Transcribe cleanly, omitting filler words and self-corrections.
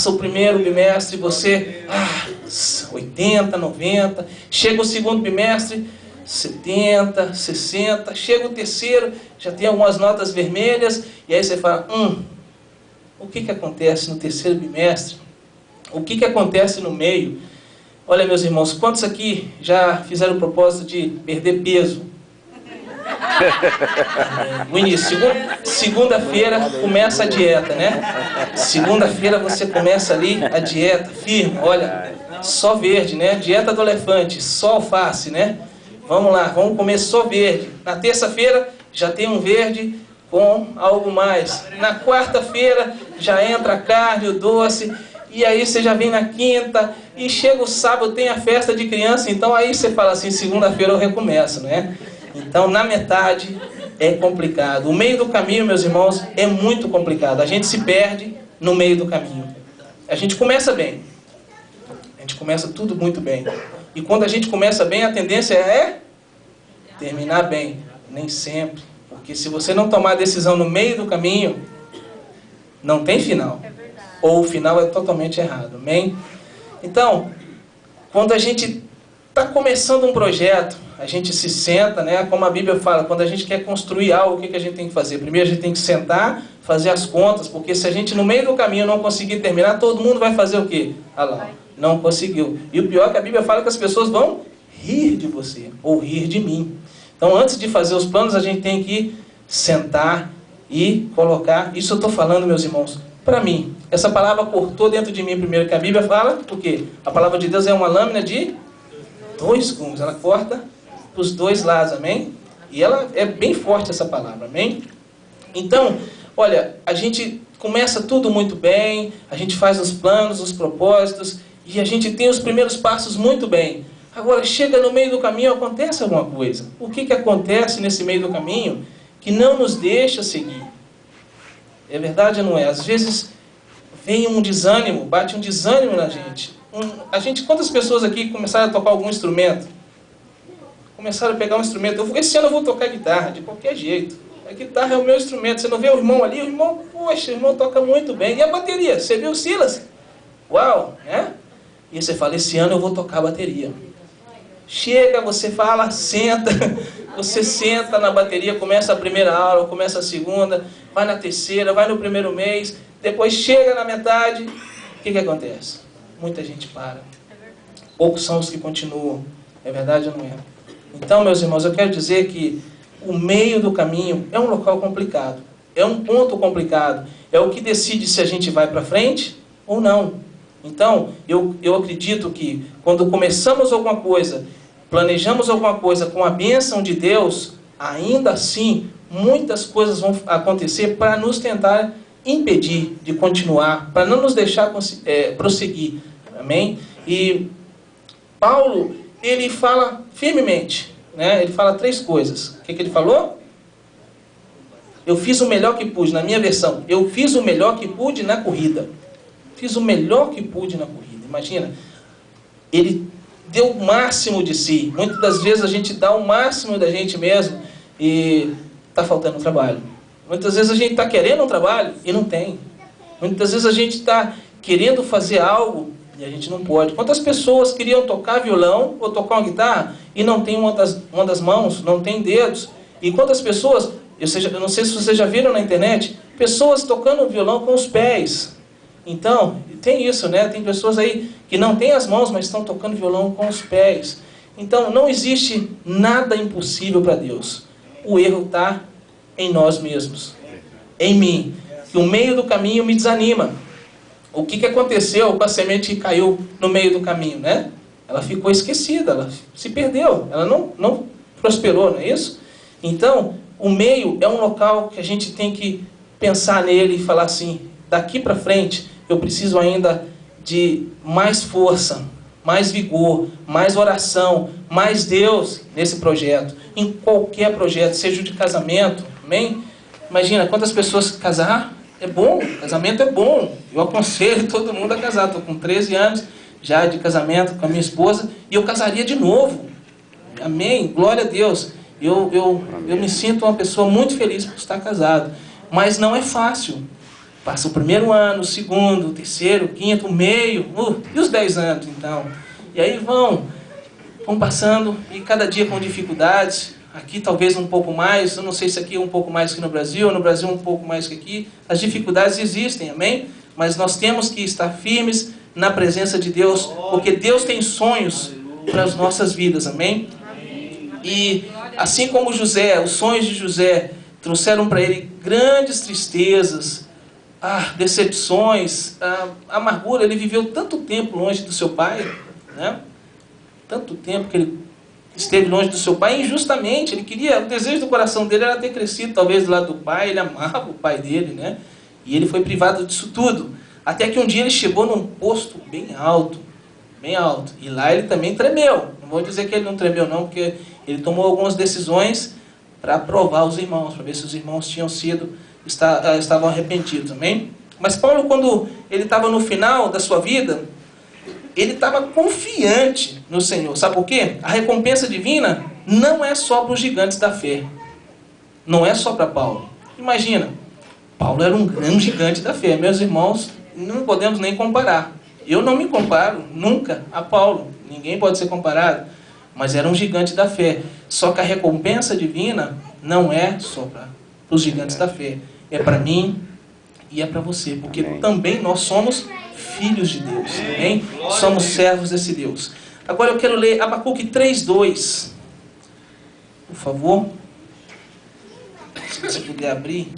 o primeiro bimestre, você 80, 90, chega o segundo bimestre, 70, 60, chega o terceiro, já tem algumas notas vermelhas, e aí você fala, o que acontece no terceiro bimestre? O que acontece no meio? Olha, meus irmãos, quantos aqui já fizeram o propósito de perder peso? O início, segunda-feira começa a dieta, né? Segunda-feira você começa ali a dieta firme, olha, só verde, né? Dieta do elefante, só alface, né? Vamos lá, vamos comer só verde. Na terça-feira já tem um verde com algo mais. Na quarta-feira já entra a carne, o doce, e aí você já vem na quinta, e chega o sábado, tem a festa de criança, então aí você fala assim, segunda-feira eu recomeço, né? Então, na metade é complicado. O meio do caminho, meus irmãos, é muito complicado. A gente se perde no meio do caminho. A gente começa bem. A gente começa tudo muito bem. E quando a gente começa bem, a tendência é terminar bem. Nem sempre. Porque se você não tomar a decisão no meio do caminho, não tem final. Ou o final é totalmente errado. Amém? Então, quando a gente está começando um projeto, a gente se senta, né? Como a Bíblia fala, quando a gente quer construir algo, o que a gente tem que fazer? Primeiro a gente tem que sentar, fazer as contas, porque se a gente no meio do caminho não conseguir terminar, todo mundo vai fazer o quê? Ah lá, não conseguiu. E o pior é que a Bíblia fala que as pessoas vão rir de você, ou rir de mim. Então antes de fazer os planos, a gente tem que sentar e colocar, isso eu estou falando, meus irmãos, para mim. Essa palavra cortou dentro de mim primeiro, que a Bíblia fala, porque a palavra de Deus é uma lâmina de 2 gumes, ela corta os dois lados, amém? E ela é bem forte essa palavra, amém? Então, olha, a gente começa tudo muito bem, a gente faz os planos, os propósitos, e a gente tem os primeiros passos muito bem. Agora, chega no meio do caminho, acontece alguma coisa. O que acontece nesse meio do caminho que não nos deixa seguir? É verdade ou não é? Às vezes vem um desânimo, bate um desânimo na gente. Quantas pessoas aqui começaram a tocar algum instrumento? Começaram a pegar um instrumento. Esse ano eu vou tocar guitarra, de qualquer jeito. A guitarra é o meu instrumento. Você não vê o irmão ali? O irmão, poxa, o irmão toca muito bem. E a bateria? Você viu o Silas? Uau, né? E você fala, esse ano eu vou tocar bateria. Chega, você fala, senta. Você senta na bateria, começa a primeira aula, começa a segunda, vai na terceira, vai no primeiro mês. Depois chega na metade. O que acontece? Muita gente para. Poucos são os que continuam. É verdade ou não é? Então, meus irmãos, eu quero dizer que o meio do caminho é um local complicado. É um ponto complicado. É o que decide se a gente vai para frente ou não. Então, eu acredito que quando começamos alguma coisa, planejamos alguma coisa com a bênção de Deus, ainda assim, muitas coisas vão acontecer para nos tentar impedir de continuar, para não nos deixar prosseguir. Amém? E Paulo, ele fala firmemente, né? Ele fala 3 coisas. O que ele falou? Eu fiz o melhor que pude, na minha versão. Eu fiz o melhor que pude na corrida. Fiz o melhor que pude na corrida. Imagina, ele deu o máximo de si. Muitas das vezes a gente dá o máximo da gente mesmo e está faltando trabalho. Muitas vezes a gente está querendo um trabalho e não tem. Muitas vezes a gente está querendo fazer algo e a gente não pode. Quantas pessoas queriam tocar violão ou tocar uma guitarra e não tem uma das mãos, não tem dedos? E quantas pessoas, eu não sei se vocês já viram na internet, pessoas tocando violão com os pés. Então, tem isso, né? Tem pessoas aí que não têm as mãos, mas estão tocando violão com os pés. Então, não existe nada impossível para Deus. O erro está em nós mesmos, em mim. Que o meio do caminho me desanima. O que aconteceu com a semente que caiu no meio do caminho, né? Ela ficou esquecida, ela se perdeu, ela não prosperou, não é isso? Então, o meio é um local que a gente tem que pensar nele e falar assim, daqui para frente eu preciso ainda de mais força, mais vigor, mais oração, mais Deus nesse projeto, em qualquer projeto, seja o de casamento, amém? Imagina, quantas pessoas casar? É bom, casamento é bom. Eu aconselho todo mundo a casar. Estou com 13 anos já de casamento com a minha esposa e eu casaria de novo. Amém? Glória a Deus. Eu me sinto uma pessoa muito feliz por estar casado. Mas não é fácil. Passa o primeiro ano, o segundo, o terceiro, o quinto, o meio, e os 10 anos, então. E aí vão passando, e cada dia com dificuldades. Aqui talvez um pouco mais, eu não sei se aqui é um pouco mais que no Brasil um pouco mais que aqui. As dificuldades existem, amém? Mas nós temos que estar firmes na presença de Deus, porque Deus tem sonhos para as nossas vidas, amém? E assim como José, os sonhos de José trouxeram para ele grandes tristezas, decepções, amargura. Ele viveu tanto tempo longe do seu pai, né? Tanto tempo que ele esteve longe do seu pai injustamente. Ele queria, o desejo do coração dele era ter crescido talvez do lado do pai. Ele amava o pai dele, né? E ele foi privado disso tudo, até que um dia ele chegou num posto bem alto, e lá ele também tremeu. Não vou dizer que ele não tremeu não, porque ele tomou algumas decisões para provar os irmãos, para ver se os irmãos estavam arrependidos, amém? Mas Paulo, quando ele estava no final da sua vida, ele estava confiante no Senhor. Sabe por quê? A recompensa divina não é só para os gigantes da fé. Não é só para Paulo. Imagina, Paulo era um grande gigante da fé. Meus irmãos, não podemos nem comparar. Eu não me comparo nunca a Paulo. Ninguém pode ser comparado. Mas era um gigante da fé. Só que a recompensa divina não é só para os gigantes da fé. É para mim e é para você. Porque também nós somos filhos de Deus. Amém? Somos servos desse Deus. Agora eu quero ler Abacuque 3:2. Por favor. Se você puder abrir.